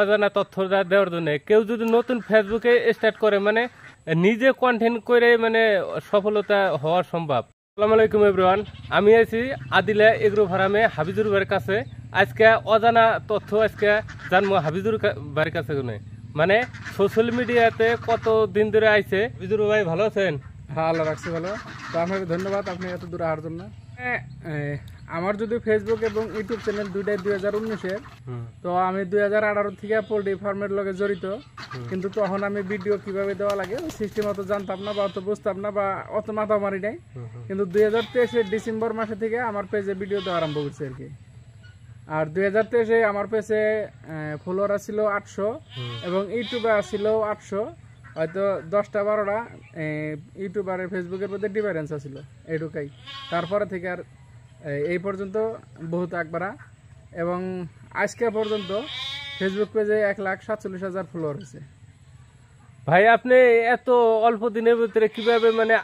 অজানা তথ্য দেওয়ার জন্য কেউ যদি নতুন ফেসবুকে স্টার্ট করে মানে নিজে কন্টেন্ট করে মানে সফলতা হওয়া সম্ভব। আসসালামু আলাইকুম এভরিওয়ান, আমি আছি আদিলা এগ্রো ফার্মে হাফিজুর ভাইয়ের কাছে। আজকে অজানা তথ্য আজকে জানবো হাফিজুর ভাইয়ের কাছে। মানে সোশ্যাল মিডিয়াতে কত দিন ধরে আইছে। হাফিজুর ভাই ভালো আছেন? হ্যাঁ, আল্লাহ রাখছি ভালো। তো আপনাকে ধন্যবাদ আপনি এত দূরে আসার জন্য। আমার যদি ফেসবুক এবং ইউটিউব চ্যানেল দুইটাই 2019-এর, তো আমি 2018 থেকে পোল্ট্রি ফার্মের লগে জড়িত। কিন্তু তখন আমি ভিডিও কিভাবে দেওয়া লাগে ওই সিস্টেম অত জানতাম না বা অত বুঝতাম না বা অত মাথা মারি নাই। কিন্তু 2023-এর ডিসেম্বর মাসে থেকে আমার পেজে ভিডিও দেওয়া আরম্ভ করছে আর কি। আর 2023-এ আমার পেজে ফলোয়ার ছিল 800 এবং ইউটিউবে ছিল 800। হয়তো 10-12টা ইউটিউব আর ফেসবুকের মধ্যে ডিফারেন্স আছিল, এইটুকাই। তারপরে থেকে আর এই পর্যন্ত বহুত একবারা এবং আজকে পর্যন্ত ফেসবুক পেজে 1,47,000 ফলোয়ার হয়েছে। ভাই আপনি এত অল্প দিনের ভিতরে কিভাবে মানে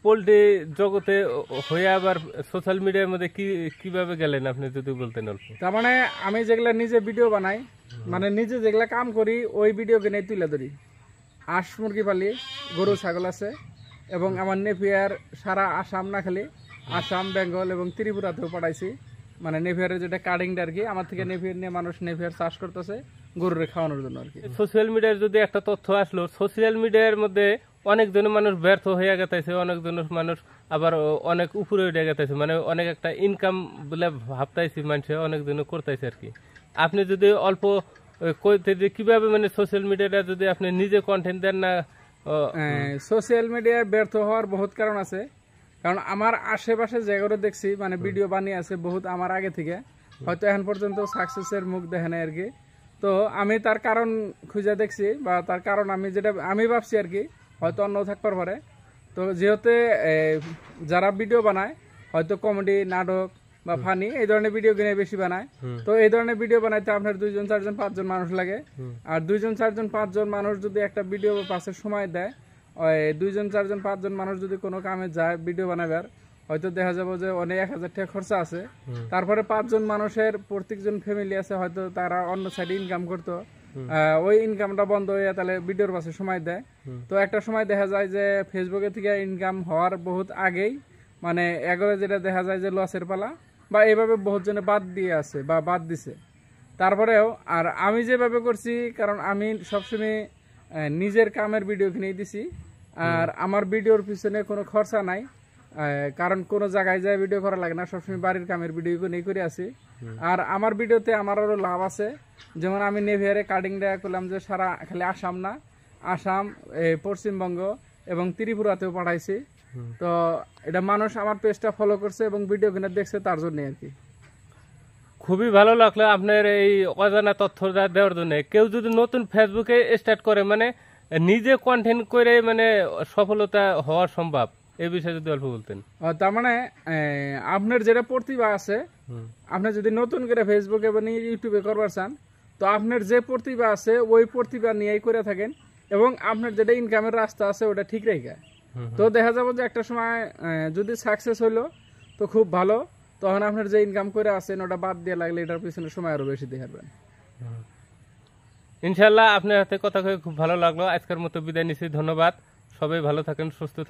পোল্ট্রি জগতে হয়ে আবার সোশ্যাল মিডিয়ার মধ্যে কিভাবে গেলেন আপনি যদি বলতেন অল্প। তার মানে আমি যেগুলা নিজে ভিডিও বানাই, মানে নিজে যেগুলা কাম করি ওই ভিডিওকে নিয়ে তুলে ধরি। হাঁস মুরগি পালি, গরু ছাগল আছে এবং আমার নেপিয়ার সারা আসাম না খালি আসাম, বেঙ্গল এবং ত্রিপুরাতেও পাঠাইছি। মানে নেপিয়ারের যেটা কাটিংটা আর কি, আমার থেকে নেপিয়ার নিয়ে মানুষ নেপিয়ার চাষ করতেছে গরুরে খাওয়ানোর জন্য আর কি। সোশ্যাল মিডিয়ার যদি একটা তথ্য আসলো, সোশ্যাল মিডিয়ার মধ্যে অনেকজন মানুষ ব্যর্থ হয়ে গেছে, অনেকজন মানুষ আবার অনেক উপরে উঠে গেছে, মানে অনেক একটা ইনকাম বলে ভাবতাইছি মানুষে অনেকজন করতেছে আর কি। আপনি যদি অল্প কিভাবে মানে সোশ্যাল মিডিয়াটা যদি আপনি নিজে কন্টেন্ট দেন না। সোশ্যাল মিডিয়ায় ব্যর্থ হওয়ার বহুত কারণ আছে। কারণ আমার আশেপাশে যেগুলো দেখছি মানে ভিডিও বানিয়ে আছে বহুত আমার আগে থেকে, হয়তো এখন পর্যন্ত সাকসেসের মুখ দেখে নাই আর কি। তো আমি তার কারণ খুঁজে দেখছি বা তার কারণ আমি ভাবছি আর কি, হয়তো অন্য থাকতে পারে। তো যেহেতু যারা ভিডিও বানায় হয়তো কমেডি, নাটক বা ফানি এই ধরনের ভিডিও কিনে বেশি বানায়। তো এই ধরনের ভিডিও বানাইতে আপনার 2 জন 4 জন 5 জন মানুষ লাগে। আর 2 জন 4 জন 5 জন মানুষ যদি একটা ভিডিও পাশে সময় দেয়, 2 জন 4 জন 5 জন মানুষ যদি কোনো কামে যায় ভিডিও বানাবার, হয়তো দেখা যাবো যে অনেক 1000 টাকা খরচা আছে। তারপরে 5 জন মানুষের প্রত্যেকজন ফ্যামিলি আছে, হয়তো তারা অন্য সাইডে ইনকাম করতো, ওই ইনকামটা বন্ধ হয়ে তাহলে ভিডিওর পাশে সময় দেয়। তো একটা সময় দেখা যায় যে ফেসবুকে থেকে ইনকাম হওয়ার বহুত আগেই মানে এগোরে যেটা দেখা যায় যে লসের পালা বা এইভাবে বহুত জনে বাদ দিয়ে আছে বা বাদ দিছে। তারপরেও আর আমি যেভাবে করছি, কারণ আমি সবসময় নিজের কামের ভিডিও কিনে দিছি আর আমার ভিডিওর পিছনে কোনো খরচা নাই। কারণ কোনো জায়গায় যায় ভিডিও করা লাগে না, সবসময় বাড়ির কামের ভিডিও নিয়ে করে আসি। আর আমার ভিডিওতে আমার আরও লাভ আছে। যেমন আমি নেভিয়ারে কাটিং দেওয়া করলাম যে সারা খালি আসাম না, আসাম, পশ্চিমবঙ্গ এবং ত্রিপুরাতেও পাঠাইছি। তো এটা মানুষ আমার পেজটা ফলো করছে এবং ভিডিও কিনে দেখছে তার জন্য আর কি। খুবই ভালো লাগলো আপনার এই অজানা তথ্য দেওয়ার জন্য। কেউ যদি নতুন ফেসবুকে স্টার্ট করে মানে নিজে কন্টেন্ট করে মানে সফলতা হওয়া সম্ভব, এই বিষয়ে যদি অল্প বলতেন। তার মানে আপনার যেটা প্রতিভা আছে, আপনি যদি নতুন করে ফেসবুকে বা ইউটিউবে করবার চান, তো আপনার যে প্রতিভা আছে ওই প্রতিভা নিয়েই করে থাকেন এবং আপনার যেটা ইনকামের রাস্তা আছে ওটা ঠিক রেখে। তো দেখা যাবো যে একটা সময় যদি সাকসেস হইলো তো খুব ভালো, তখন আপনার যে ইনকাম করে আছেন ওটা বাদ দিয়ে লাগলে এটার পিছনে সময় আরো বেশি দিয়ে পারবেন। ইনশাল্লাহ আপনার হাতে কথা কয়ে খুব ভালো লাগলো। আজকের মতো বিদায় নিচ্ছি, ধন্যবাদ। সবাই ভালো থাকেন, সুস্থ থাকেন।